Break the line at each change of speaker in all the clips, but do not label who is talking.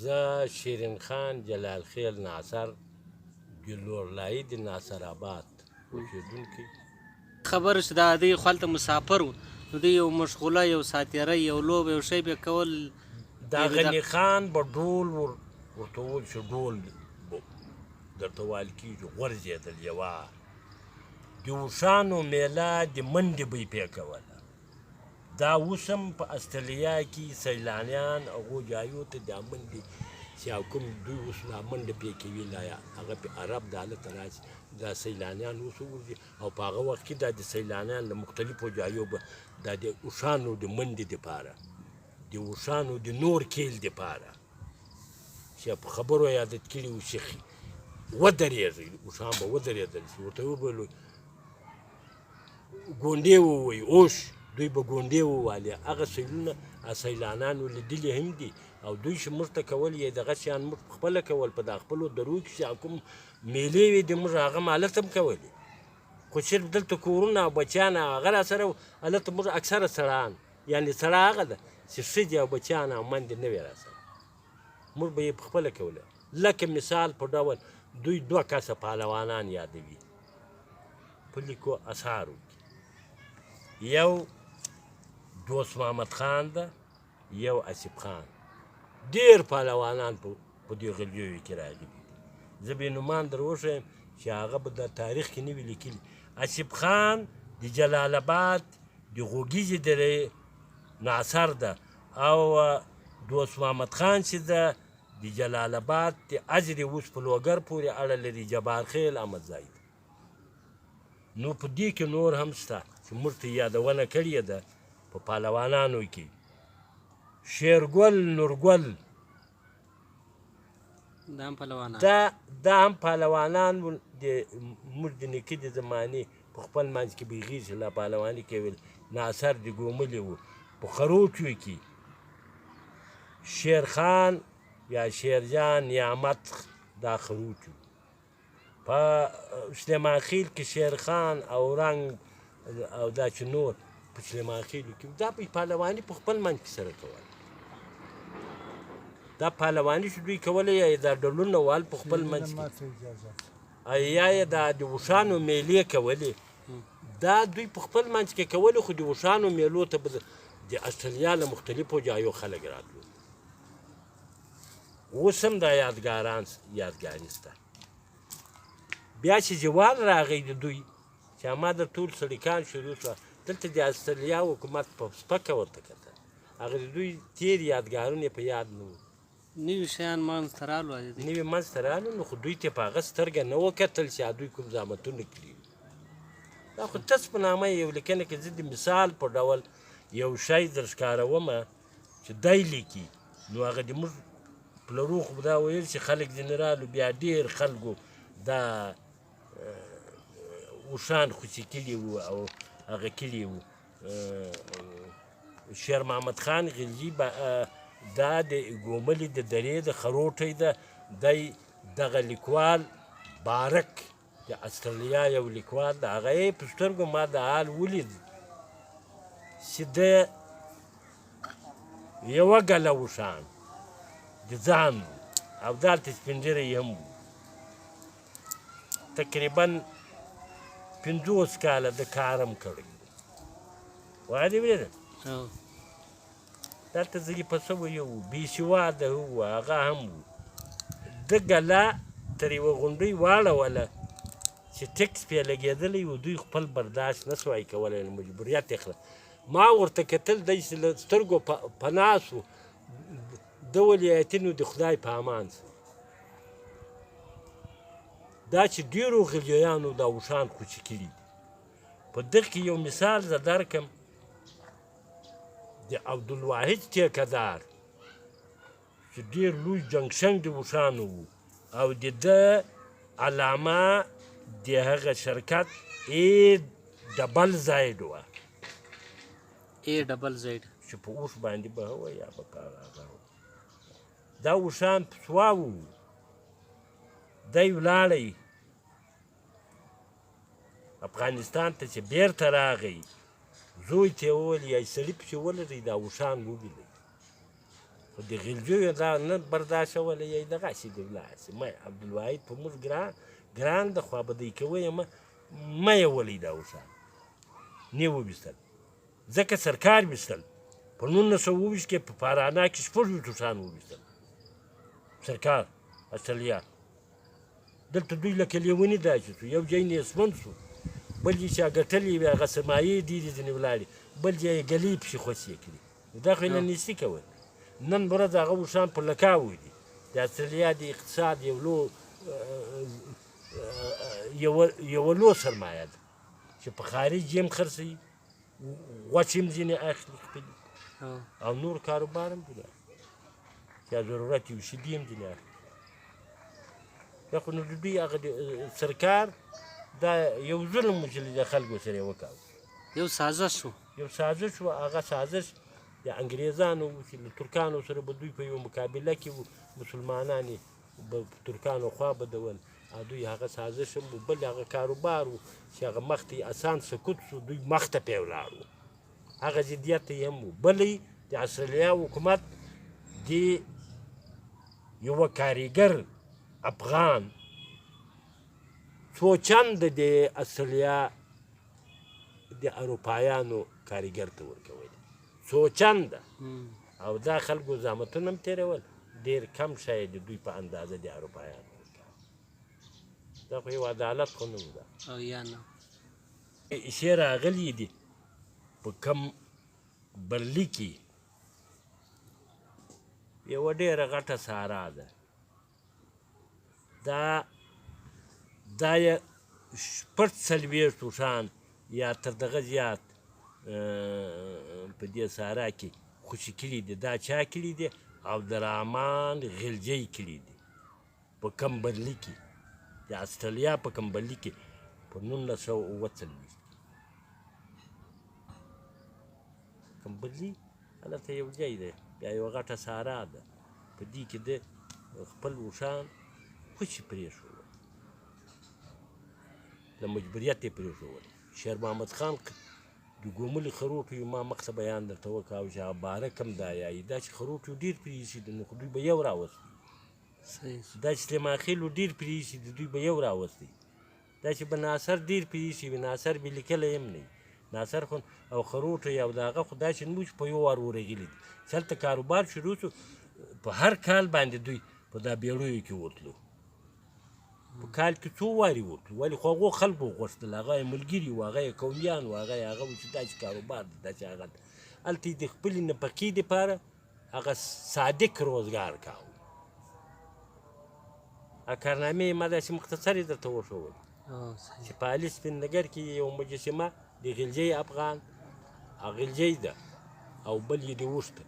زه شیرین خان جلال خیل ناصر ګلورلایي د ناصر آباد اوسېدونکی.
خبره چې دا دی خو هلته مسافر و نو دوی یو مشغوله یو ساتیری یو لوبه یو شی به کول.
دا غني خان به ډول ورته وویل چې ډول درته ویل کېږي غورځېدل یوه د اوښانو میله د منډې به یې پې کوله. دا اوس هم په استرالیا کې سیلانیان هغو ځایو ته دا منډې چې کوم دوی اوس دا منډه پې کوي هغه پې عرب د هلته راشي دا سیلانیان اوس وګرځي او په هغه وخت کې دا د سیلانیان له مختلفو ځایو به دا د اوښانو د منډې دپاره د اوښانو د نور کیل دپاره چې په خبرو یې عادت کړي وو چې ودرېږئ اوښان به ودرېدل چې ورته وبولو ګونډې ووایي اوښ دوی به ګونډې ووالي. هغه سیلونه سیلانیانو لیدلي هم دي او دوی چې موږ ته کول یې دغه شیان موږ پخپله کول په دا خپلو درو کې چې کوم میلې وې د موږ هغه هلته هم کولې خو صرف دلته کورونه او بچیان هغه راسره هلته موږ اکثره سړان یعنې سړه هغه ده چې ښځې او بچیان او میندې نه وې راسره موږ به یې پخپله کوله. لکه مثال په ډول دوی 2 کسه پهلوانان یادوي په لیکو اثارو کې یو دوست محمد خان ده یو اسیب خان. ډېر پهلوانان په دې غلیو کې راغلي دي. زه بې نومان در وښیم چې هغه به د تاریخ کې نه وي لیکلي. اسیب خان د جلال آباد د غوږیزې درې ناصر ده او دوست محمد خان چې ده د جلال آباد د اجرې اوس په لوګر پورې اړه لري جبار خیل احمدزی ده. نو په دې کې نور هم شته چې موږ ته یادونه کړې ده په پهلوانانو کې شیرګل نورګل دا هم پهلوانان د موږ د نیکه د زمانې په خپل منځ کې بیغیز لا پهلواني کوي. ناصر د ګوملې و په خروچو کې شیرخان یا شیرجان نعمت دا خروچو په سلیمان خیل کې شیرخان او رنګ او دا چې نور په سلیمان خیلو کې دا پهلواني په خپل منځ کې سره کوله. دا پهلواني چې دوی کوله یا دا ډولونه وال په خپل منځ کې یا یې دا د اوښانو میلې کولې دا دوی په خپل منځ کې کولې خو د اوښانو میلو ته به د استرالیا له مختلفو ځایو خلک راتلو. اوس هم دا یادګاري شته. بیا چې جوال راغی د دوی چې ما د ټول سړکان شروع شوه دلته د استرالیا حکومت په سپکه ورته کتل هغه د دوی تېر یادګارونه په یاد نه وو.
نوي شیان منځته رالو
نوي منځته رالو نو خو دوی ته په هغه سترګه نه وکتل چې دوی کوم زحمتونه کړي. دا خو تاسو په نامه یو لیکنه کې زه د مثال په ډول یو شی در ښکارومه چې دی لیکي نو هغه د موږ پلرو خو دا ویل چې خلک ځینې رالو بیا ډېر خلکو دا اوښان خوشي کړي وو او هغه کړي وو. شیر محمد خان غلجي دا د ګوملې د درې د خروټۍ ده دی دغه لیکوال بارک د استرالیا یو لیکوال د هغه یې په سترګو ما د حال ولید چې ده یوه ګله اوښان د ځان وو او دلته سپین ږیری هم وو تقریبا 50 کاله د کارم کړی وایي دې ولیده دلته زلي په څه ویو بې سواده وو هغه هم وو. ده ګله تر یوه غونډۍ واړوله چې ټکس پې لګېدلی و دوی خپل برداشت نه سوای کولی مجبوریت یې کړه. ما ورته کتل دی چې له سترګو په ناست و ده ولایتونو د خدای په امان شه دا چې ډېرو غلیانو دا اوښان خوشي کړي دي. په دغه کې یو مثال زه درکړم د عبدالواحد ټیکهدار چې ډېر لوی جنګشنګ د اوښانو و او د ده علامه د هغه شرکت ای ډبل زاید وه چې په اوښ باندې به وه یا به هغه دا اوښان په سواو وو. دی ولاړی افغانستان ته چې بیرته راغی زوی ته یې وویل یا سړي پسې ولرئ دا اوښان وویلئ خو د غلجیو دا نه برداشتولی یې دغسې دې ولاړ شي مه عبدالواحد په موږ ګران د خوابدۍ کوی مه یې ولئ دا اوسان نه یې وویستل ځکه سرکار ویستل په 1920 کې په پارانا کې 4 اوسان وویستل سرکار استرالیا دلته دوی لکه لیوني داسې شو یو ځای نیستمند شو بل یې چا ګټلې وي هغه سرمایې ډېرې ځینې ولاړې بل ځای یې ګلې پسې خوشې کړي دا خو یې نه نیستي کول نن ورځ هغه اوښان په لکاوو دي د استرالیا د اقتصاد یوه لو سرمایه ده چې په خارج یې هم خرڅوي غوښې هم ځینې اخلي خپلې او نور کاروبار هم ځینې اخلي چا ضرورت یې وي شیدې هم ځینې اخلي دا خو نو د دوی هغه سرکار دا یو ظلم و چې د خلکو سره یې وکاوه
یو سازش شو
یو سازش و هغه سازش د انګریزانو و چې له ترکانو سره به دوی په یو مقابله کې وو مسلمانان یې به ترکانو خوا بدول او دوی هغه سازش هم و بل هغه کاروبار و چې هغه مخ ته اسان سکوت شو دوی مخ ته پې ولاړ وو هغه ضدیت یې هم و بل د استرالیا حکومت د یوه کاریګر افغان څو چنده د استرالیا د اروپایانو کاریګر ته ورکول څو چنده او دا خلکو زحمتونه هم تېرول ډېر کم شی د دوی په اندازه د اروپایانو ورکول دا خو یو عدالت خو نه و ده
او یا نه
شی راغلي دي په کم برلي کې یوه ډېره غټه سارا ده دا یې 40 اوښان یا تر دغه زیات په دې سارا کې خوشي کړي دي دا چا کړي دي عبدالرحمن غلجی کړي دي په کمبرلي کې د استرالیا په کمبرلي کې په 1940 کمبرلي هلته یو ځای دی بیا یوه غټه سارا ده په دې کې د خپل اوښان خوشي پرېښول له مجبوریت یې پرېښول شیر محمد خان د ګوملي خروټو یو ما مخکې بیان درته وکړ چې هغه باره کم دا یایي دا چې خروټ یو ډېر پرې ایښي دي نو خو دوی به یو راوستی دا چې سلیماخیل ډېر پرې ایښي دي دوی به یو راوستی دا چې به ناصر ډېر پرې ایښي وي ناصر بې لیکلی هم نه وي ناصر خو او خروټ او دغه خو داسې نه و چې په یو وار ورغلي دي چې هلته کاروبار شروع شو په هر کال باندې دوی په دا بیړیو کې ورتلو په کال کې څو وارې ورتلو ولې خو هغو خلکو غوښتل هغه یې ملګري وو هغه یې قومیان وو هغه یې هغه وو چې داسې کاروبار دی داسې هغه ده هلته یې د خپلې نفقې دپاره هغه صادق روزګار کاوه کارنامې یې ما داسې مختصرې درته وښولې چې په علي سپین نګر کې یو مجسمه د غلجی افغان غلجی ده او بل یې د اوښته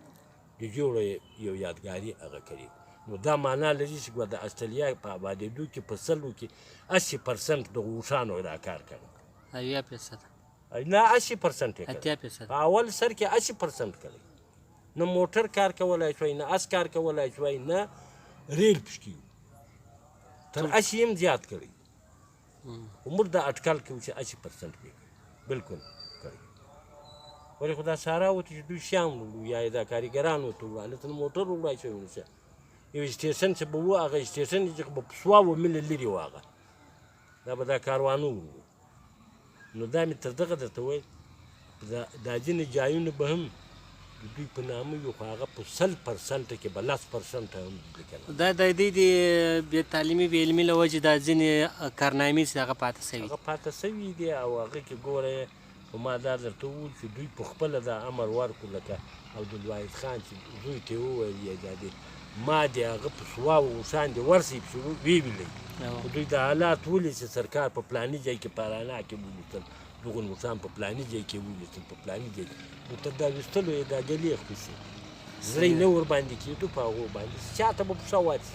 د جوړه یو یادګاري هغه کړي نو دا معنا لري چې د استرالیا په آبادېدو کې په سلو کې 80% د اوښانو دا کار کوي
80%
نه 80% یې کوي په اول سر کې 80% کوي نه موټر کار کولی شوی نه اس کار کولی شوی نه ریل پشکي تر 80 هم زیات کړی عمر دا اټکل کوي چې 80% کوي بالکل کوي ولې خو دا سارا وته چې دوی شیان وړو یا دا کارګران وته وړو هلته موټر وړای شوی نشته یو سټیشن چې به و هغه سټیشن چې به په 100 میله لرې و هغه دا به دا کاروانو وړو نو دا مې تر دغه درته ویل دا ځینې ځایونه به هم د دوی په نامه وي خو هغه په 100% کې به 10% هم لیکل
دا د دې د بې تعلیمي بې علمي له وجې دا ځینې کارنامې چې هغه پاته سوي
هغه پاته سوي دي او هغه کې ګوره خو ما دا درته وویل چې دوی په خپله دا امر ورکړو لکه عبدالواحد خان چې زوی ته یې وویل یې دا دی ما د هغه په سواو اوښان دې ورسئ پسې ویویلئ خو دوی دا حالات ولید چې سرکار په فلاني ځای کې پارانا کې ولیدل دغه اوښان په فلاني ځای کې ولیدل په فلاني ځای کې نو تر دا ویستلو یې دا ګلې خوشي زړه یې نه ورباندې کېدو په هغو باندې چاته به پښه واچي